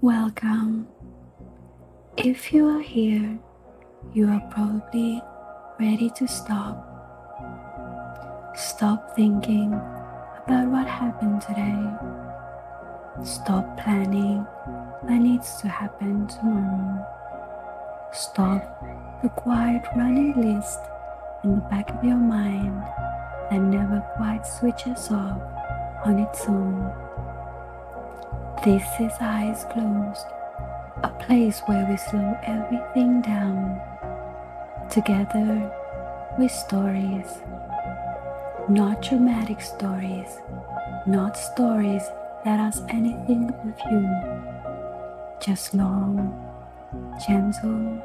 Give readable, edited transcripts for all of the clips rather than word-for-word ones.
Welcome. If you are here, you are probably ready to stop. Stop thinking about what happened today. Stop planning what needs to happen tomorrow. Stop the quiet running list in the back of your mind that never quite switches off on its own. This is Eyes Closed, a place where we slow everything down. Together with stories, not dramatic stories, not stories that ask anything of you, just long, gentle,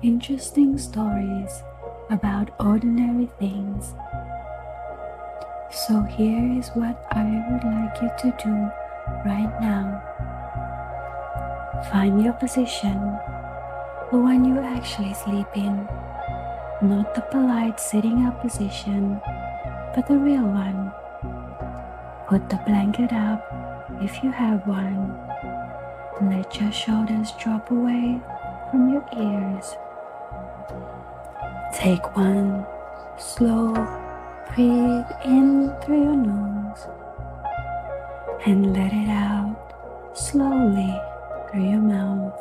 interesting stories about ordinary things. So here is what I would like you to do right now. Find your position, the one you actually sleep in, not the polite sitting up position, but the real one. Put the blanket up if you have one. Let your shoulders drop away from your ears. Take one slow breathe in through your nose and let it out slowly through your mouth.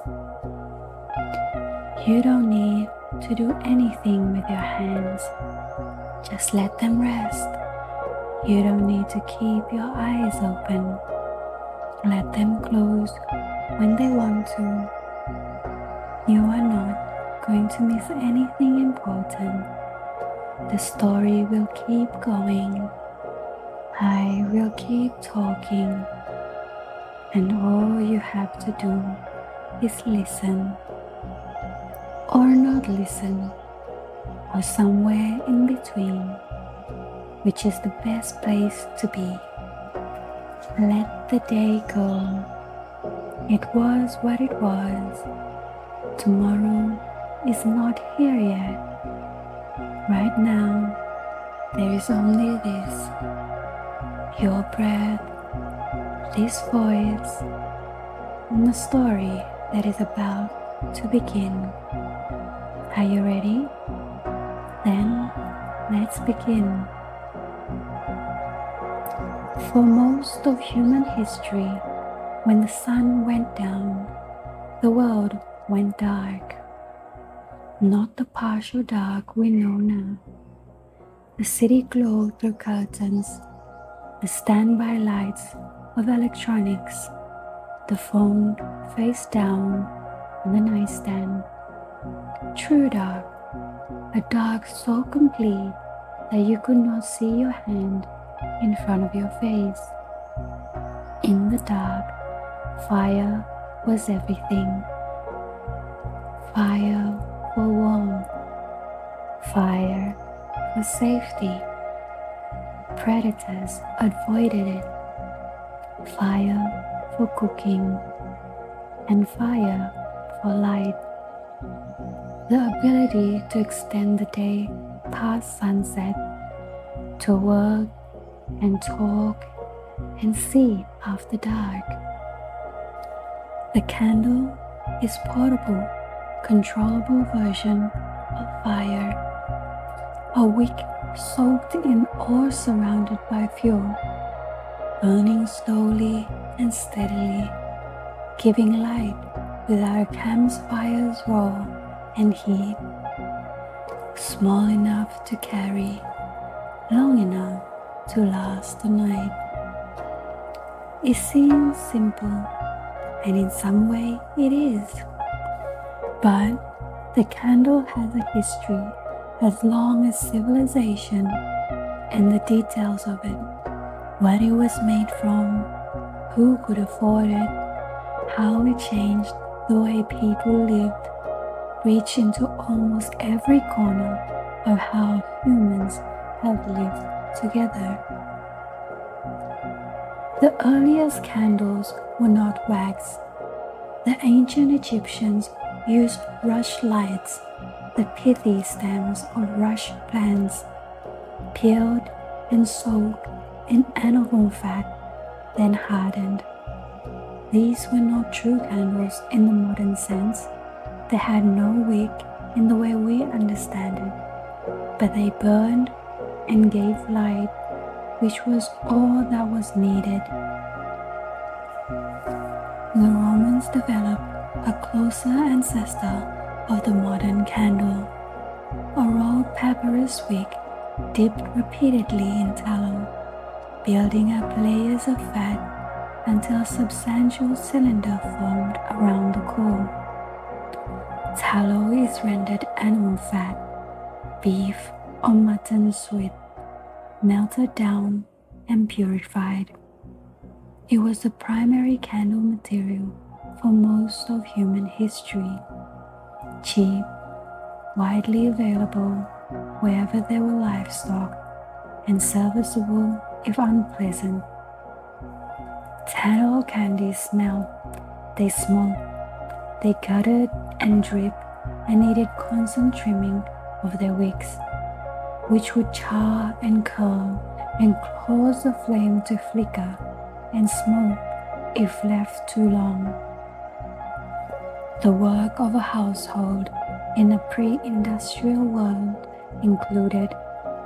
You don't need to do anything with your hands. Just let them rest. You don't need to keep your eyes open. Let them close when they want to. You are not going to miss anything important. The story will keep going. I will keep talking. And all you have to do is listen. Or not listen. Or somewhere in between, which is the best place to be. Let the day go. It was what it was. Tomorrow is not here yet. Right now, there is only this. Your breath, this voice, and the story that is about to begin. Are you ready? Then let's begin. For most of human history, when the sun went down, the world went dark. Not the partial dark we know now. The city glowed through curtains, the standby lights of electronics, the phone face down on the nightstand. True dark. A dark so complete that you could not see your hand in front of your face. In the dark, fire was everything. Fire for warmth. Fire for safety. Predators avoided it. Fire for cooking. And fire for light. The ability to extend the day past sunset, to work and talk and see after dark. The candle is portable, controllable version of fire. A wick soaked in or surrounded by fuel, burning slowly and steadily, giving light without a campfire's roar and heat, small enough to carry, long enough to last the night. It seems simple, and in some way it is. But the candle has a history as long as civilization and the details of it, what it was made from, who could afford it, how it changed the way people lived, reach into almost every corner of how humans have lived together. The earliest candles were not wax. The ancient Egyptians used rush lights, the pithy stems of rush plants, peeled and soaked in animal fat, then hardened. These were not true candles in the modern sense. They had no wick in the way we understand it, but they burned and gave light, which was all that was needed. The Romans developed a closer ancestor of the modern candle, a rolled papyrus wick dipped repeatedly in tallow, building up layers of fat until a substantial cylinder formed around the core. Tallow is rendered animal fat, beef or mutton suet, melted down and purified. It was the primary candle material for most of human history, cheap, widely available wherever there were livestock, and serviceable if unpleasant. Tallow candies smelled, they smoked, they guttered and dripped and needed constant trimming of their wicks, which would char and curl and cause the flame to flicker and smoke if left too long. The work of a household in a pre-industrial world included,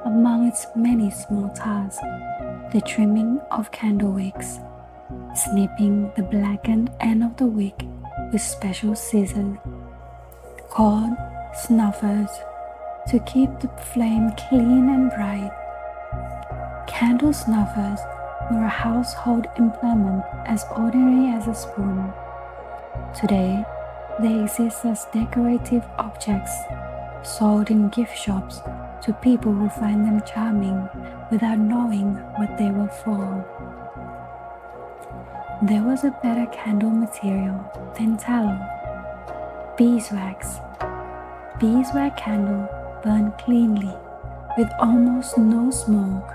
among its many small tasks, the trimming of candle wicks, snipping the blackened end of the wick with special scissors called snuffers to keep the flame clean and bright. Candle snuffers were a household implement as ordinary as a spoon. Today, they exist as decorative objects sold in gift shops to people who find them charming without knowing what they were for. There was a better candle material than tallow, beeswax. Beeswax candle burned cleanly with almost no smoke.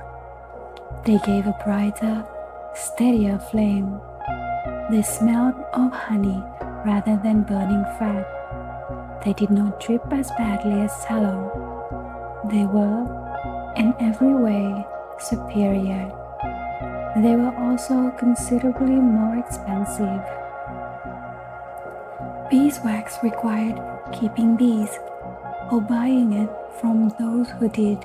They gave a brighter, steadier flame. They smelled of honey rather than burning fat. They did not drip as badly as tallow. They were, in every way, superior. They were also considerably more expensive. Beeswax required keeping bees or buying it from those who did.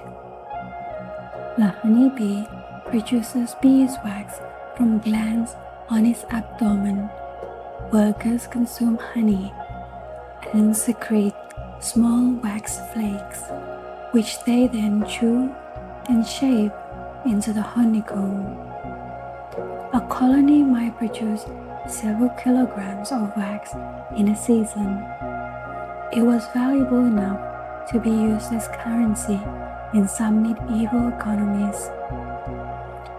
The honeybee produces beeswax from glands on its abdomen. Workers consume honey and secrete small wax flakes, which they then chew and shape into the honeycomb. A colony might produce several kilograms of wax in a season. It was valuable enough to be used as currency in some medieval economies.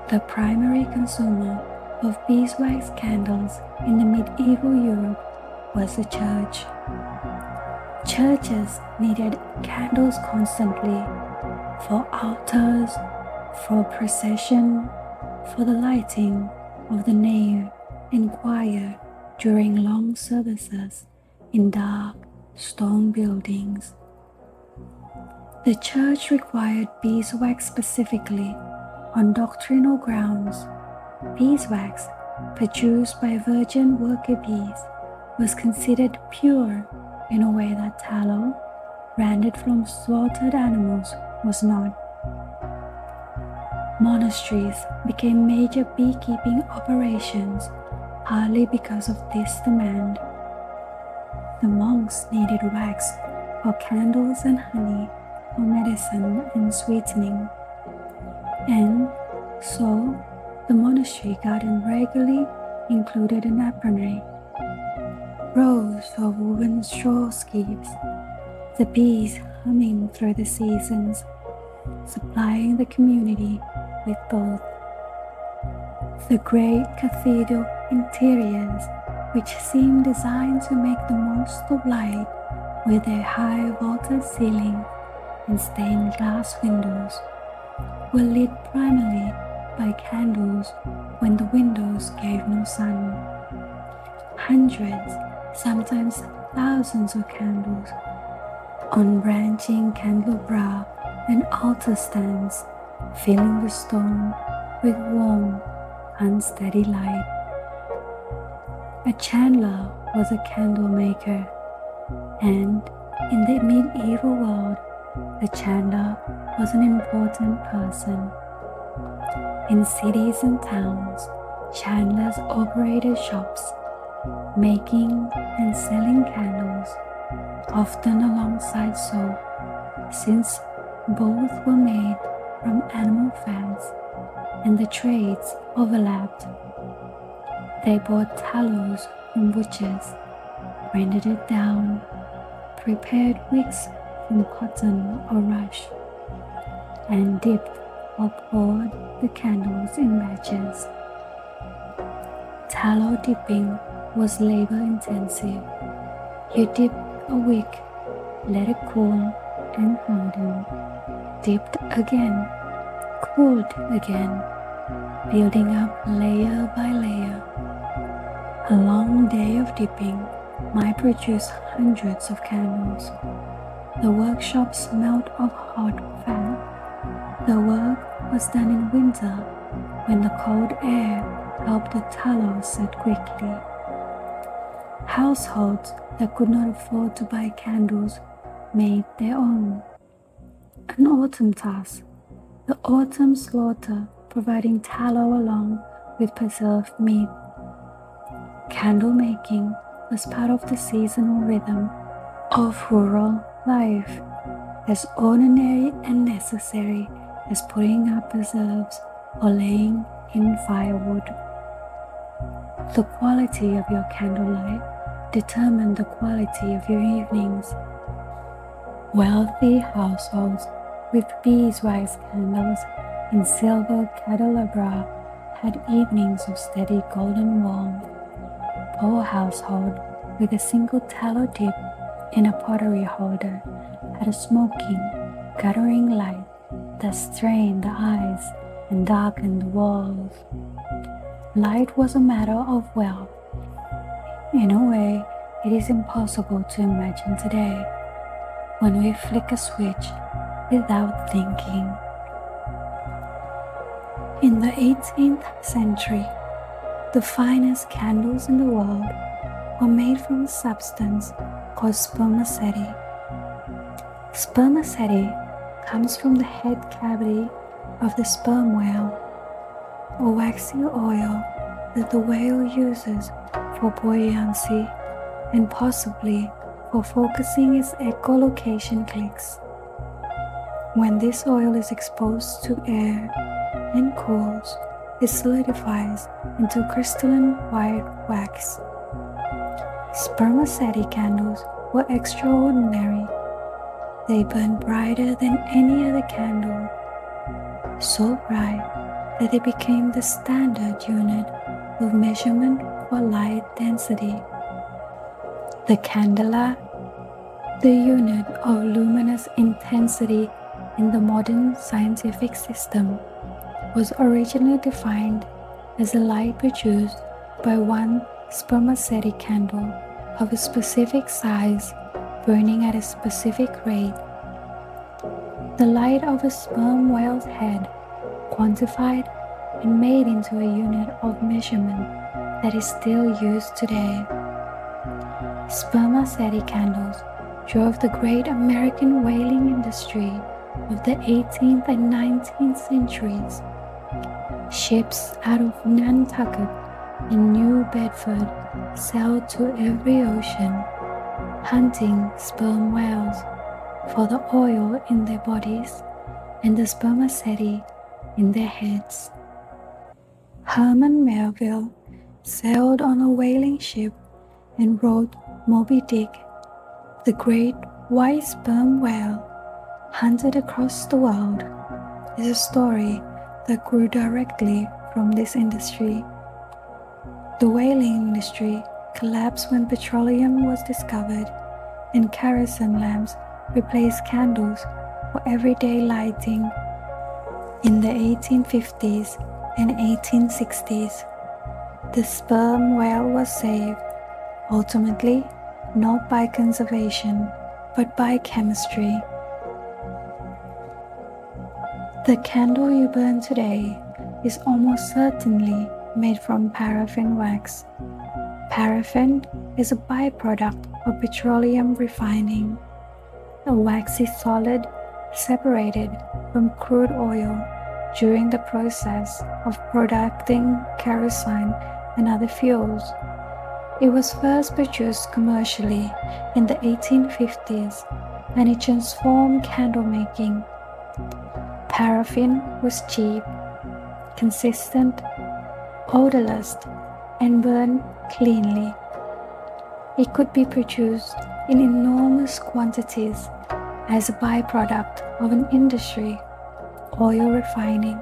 The primary consumer of beeswax candles in the medieval Europe was the church. Churches needed candles constantly for altars, for procession, for the lighting of the nave and choir during long services in dark stone buildings. The church required beeswax specifically on doctrinal grounds. Beeswax produced by virgin worker bees was considered pure in a way that tallow, branded from slaughtered animals, was not. Monasteries became major beekeeping operations partly because of this demand. The monks needed wax for candles and honey for medicine and sweetening, and so the monastery garden regularly included an apronry, rows of woven straw skeps, the bees humming through the seasons, supplying the community with both. The great cathedral interiors, which seemed designed to make the most of light with their high vaulted ceiling and stained glass windows, were lit primarily by candles when the windows gave no sun. Hundreds, sometimes thousands of candles on branching candelabra and altar stands, filling the stone with warm, unsteady light. A chandler was a candle maker, and in the medieval world, the chandler was an important person. In cities and towns, chandlers operated shops, making and selling candles, often alongside soap, since both were made from animal fats and the trades overlapped. They bought tallows from butchers, grinded it down, prepared wicks from cotton or rush, and dipped or poured the candles in batches. Tallow dipping was labor intensive. You dipped a wick, let it cool and harden, dipped again, cooled again, building up layer by layer. A long day of dipping might produce hundreds of candles. The workshop smelled of hot fat. The work was done in winter when the cold air helped the tallow set quickly. Households that could not afford to buy candles made their own. An autumn task, the autumn slaughter providing tallow along with preserved meat. Candle making was part of the seasonal rhythm of rural life, as ordinary and necessary as putting up preserves or laying in firewood. The quality of your candlelight determined the quality of your evenings. Wealthy households with beeswax candles in silver candelabra had evenings of steady golden warmth. Poor household with a single tallow dip in a pottery holder had a smoking, guttering light that strained the eyes and darkened the walls. Light was a matter of wealth. In a way, it is impossible to imagine today, when we flick a switch without thinking. In the 18th century, the finest candles in the world were made from a substance called spermaceti. Spermaceti comes from the head cavity of the sperm whale, a waxy oil that the whale uses for buoyancy and possibly for focusing its echolocation clicks. When this oil is exposed to air and cools, it solidifies into crystalline white wax. Spermaceti candles were extraordinary. They burned brighter than any other candle, so bright that they became the standard unit of measurement for light density. The candela, the unit of luminous intensity in the modern scientific system, was originally defined as the light produced by one spermaceti candle of a specific size burning at a specific rate. The light of a sperm whale's head, quantified and made into a unit of measurement that is still used today. Spermaceti candles drove the great American whaling industry of the 18th and 19th centuries. Ships out of Nantucket and New Bedford sailed to every ocean, hunting sperm whales for the oil in their bodies and the spermaceti in their heads. Herman Melville sailed on a whaling ship and wrote Moby Dick, the great white sperm whale hunted across the world, is a story that grew directly from this industry. The whaling industry collapsed when petroleum was discovered and kerosene lamps replaced candles for everyday lighting in the 1850s and 1860s. The sperm whale was saved, ultimately not by conservation but by chemistry. The candle you burn today is almost certainly made from paraffin wax. Paraffin is a byproduct of petroleum refining. A waxy solid separated from crude oil during the process of producing kerosene and other fuels. It was first produced commercially in the 1850s, and it transformed candle making. Paraffin was cheap, consistent, odorless, and burned cleanly. It could be produced in enormous quantities as a byproduct of an industry, oil refining,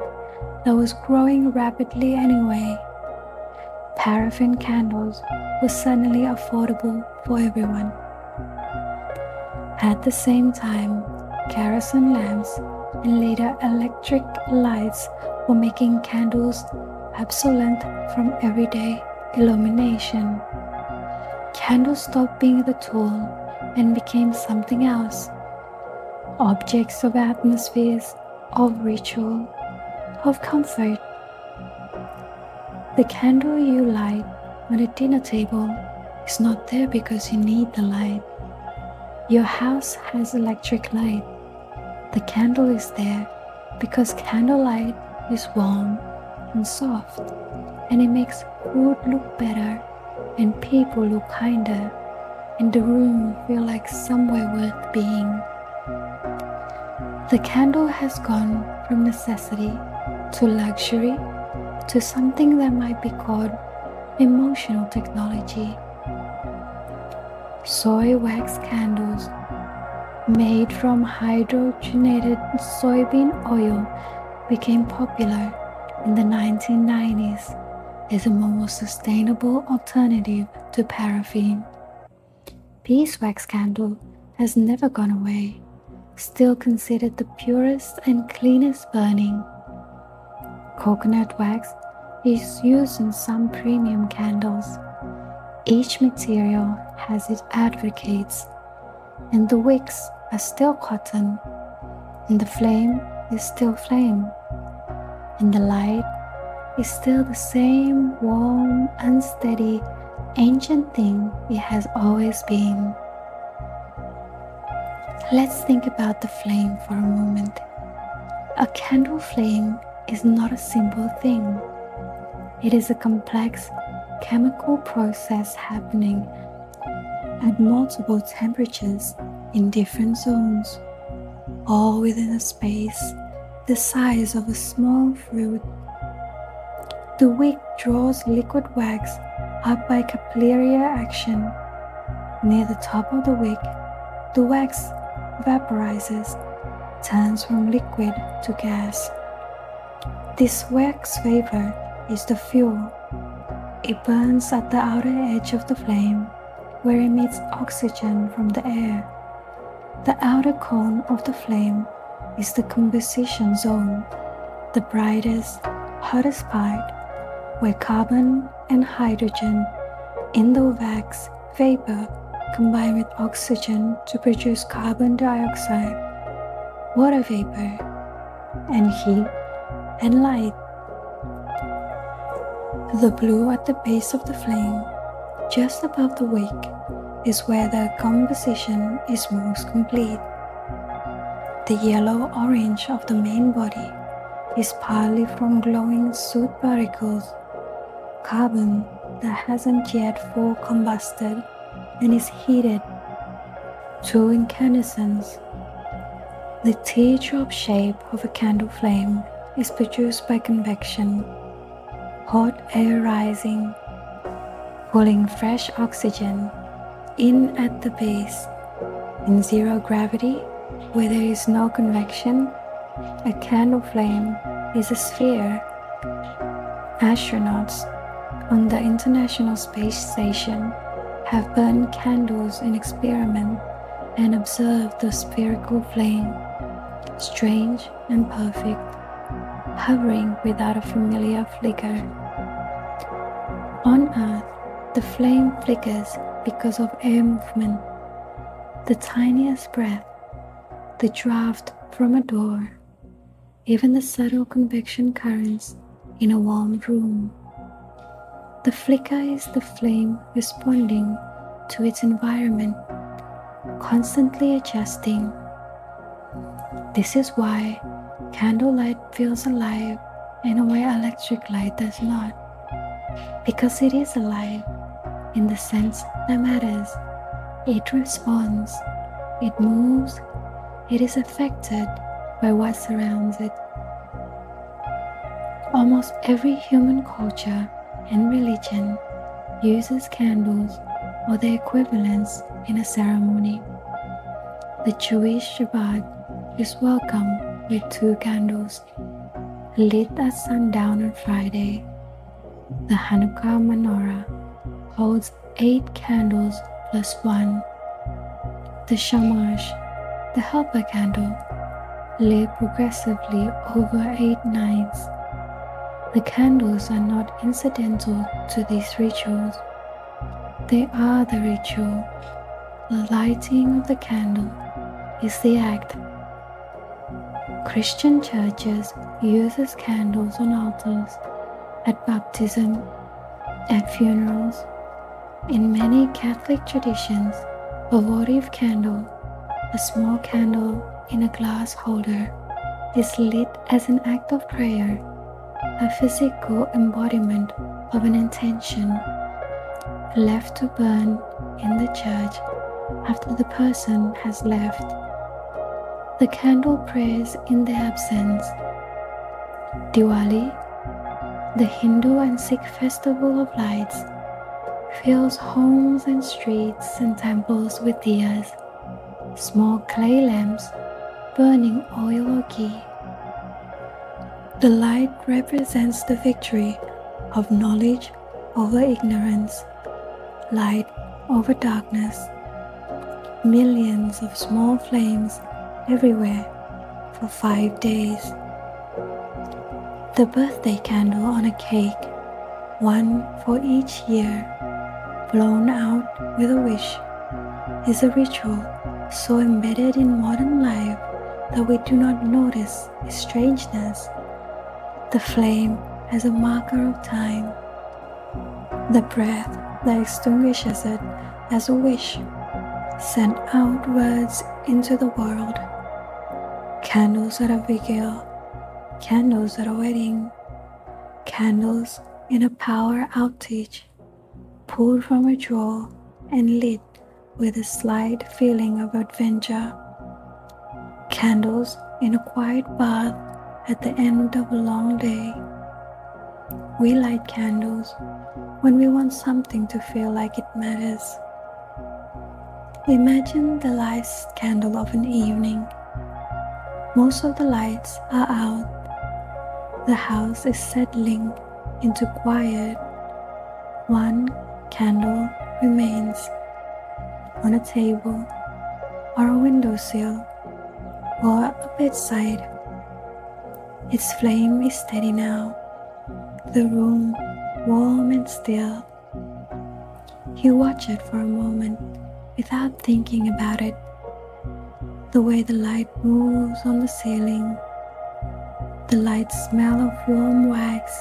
that was growing rapidly anyway. Paraffin candles were suddenly affordable for everyone. At the same time, kerosene lamps and later electric lights were making candles obsolete from everyday illumination. Candles stopped being the tool and became something else. Objects of atmospheres, of ritual, of comfort. The candle you light on a dinner table is not there because you need the light. Your house has electric light. The candle is there because candlelight is warm and soft, and it makes food look better and people look kinder, and the room feel like somewhere worth being. The candle has gone from necessity to luxury to something that might be called emotional technology. Soy wax candles made from hydrogenated soybean oil became popular in the 1990s as a more sustainable alternative to paraffin. Beeswax candle has never gone away, still considered the purest and cleanest burning. Coconut wax is used in some premium candles. Each material has its advocates, and the wicks are still cotton, and the flame is still flame, and the light is still the same warm, unsteady, ancient thing it has always been. Let's think about the flame for a moment. A candle flame is not a simple thing. It is a complex chemical process happening at multiple temperatures in different zones, all within a space the size of a small fruit. The wick draws liquid wax up by capillary action. Near the top of the wick, the wax vaporizes, turns from liquid to gas. This wax vapor is the fuel. It burns at the outer edge of the flame, where it emits oxygen from the air. The outer cone of the flame is the combustion zone, the brightest, hottest part, where carbon and hydrogen in the wax vapor combine with oxygen to produce carbon dioxide, water vapor, and heat and light. The blue at the base of the flame, just above the wick, is where the composition is most complete. The yellow-orange of the main body is partly from glowing soot particles, carbon that hasn't yet full combusted and is heated to incandescence. The teardrop shape of a candle flame is produced by convection, hot air rising, pulling fresh oxygen in at the base. In zero gravity, where there is no convection, a candle flame is a sphere. Astronauts on the International Space Station have burned candles in experiment and observed the spherical flame, strange and perfect, hovering without a familiar flicker. On Earth, the flame flickers because of air movement, the tiniest breath, the draft from a door, even the subtle convection currents in a warm room. The flicker is the flame responding to its environment, constantly adjusting. This is why candlelight feels alive in a way electric light does not, because it is alive in the sense that matters. It responds, it moves, it is affected by what surrounds it. Almost every human culture and religion uses candles or their equivalents in a ceremony. The Jewish Shabbat is welcomed with 2 candles, lit at sundown on Friday. The Hanukkah menorah holds 8 candles plus 1. The Shamash, the helper candle, lit progressively over 8 nights. The candles are not incidental to these rituals. They are the ritual. The lighting of the candle is the act. Christian churches uses candles on altars, at baptism, at funerals. In many Catholic traditions, a votive candle, a small candle in a glass holder, is lit as an act of prayer, a physical embodiment of an intention, left to burn in the church after the person has left. The candle prays in their absence. Diwali, the Hindu and Sikh festival of lights, fills homes and streets and temples with diyas, small clay lamps burning oil or ghee. The light represents the victory of knowledge over ignorance, light over darkness. Millions of small flames everywhere for 5 days. The birthday candle on a cake, one for each year, blown out with a wish, is a ritual so embedded in modern life that we do not notice its strangeness. The flame as a marker of time, the breath that extinguishes it as a wish, sent outwards into the world. Candles at a vigil, candles at a wedding, candles in a power outage, pulled from a drawer and lit with a slight feeling of adventure. Candles in a quiet bath at the end of a long day. We light candles when we want something to feel like it matters. Imagine the last candle of an evening. Most of the lights are out. The house is settling into quiet. One candle remains on a table or a windowsill or a bedside. Its flame is steady now, the room warm and still. You watch it for a moment without thinking about it. The way the light moves on the ceiling, the light smell of warm wax,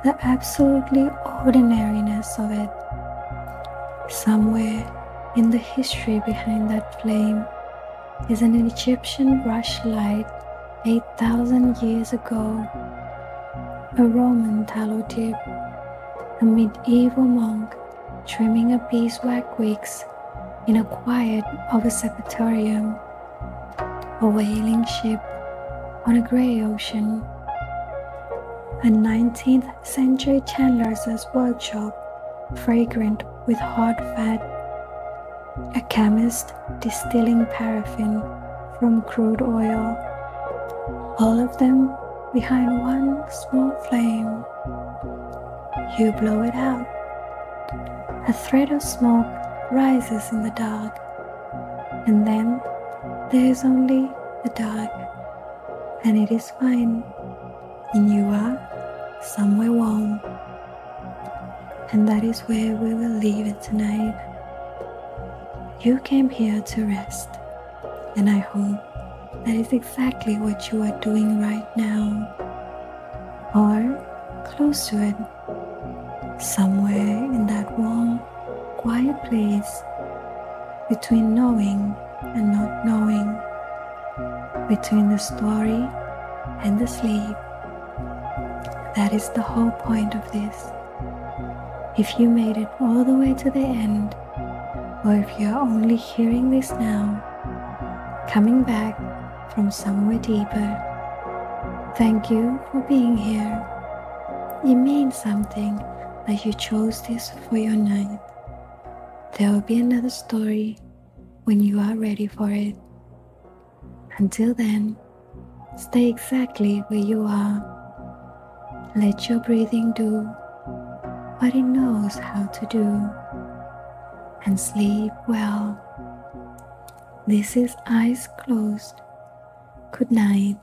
the absolutely ordinariness of it. Somewhere in the history behind that flame is an Egyptian rushlight 8,000 years ago, a Roman tallow tip, a medieval monk trimming a beeswax wicks in a quiet of a sepulchrium, a whaling ship on a grey ocean, a 19th century chandler's workshop fragrant with hot fat, a chemist distilling paraffin from crude oil, all of them behind one small flame. You blow it out. A thread of smoke rises in the dark, and then there is only the dark, and it is fine, and you are somewhere warm. And that is where we will leave it tonight. You came here to rest, and I hope that is exactly what you are doing right now, or close to it. somewhere in that warm, quiet place between knowing and not knowing, between the story and the sleep. That is the whole point of this. If you made it all the way to the end, or if you're only hearing this now, coming back from somewhere deeper, thank you for being here. It means something that you chose this for your night. There will be another story when you are ready for it. Until then, stay exactly where you are. Let your breathing do what it knows how to do, and sleep well. This is Eyes Closed. Good night.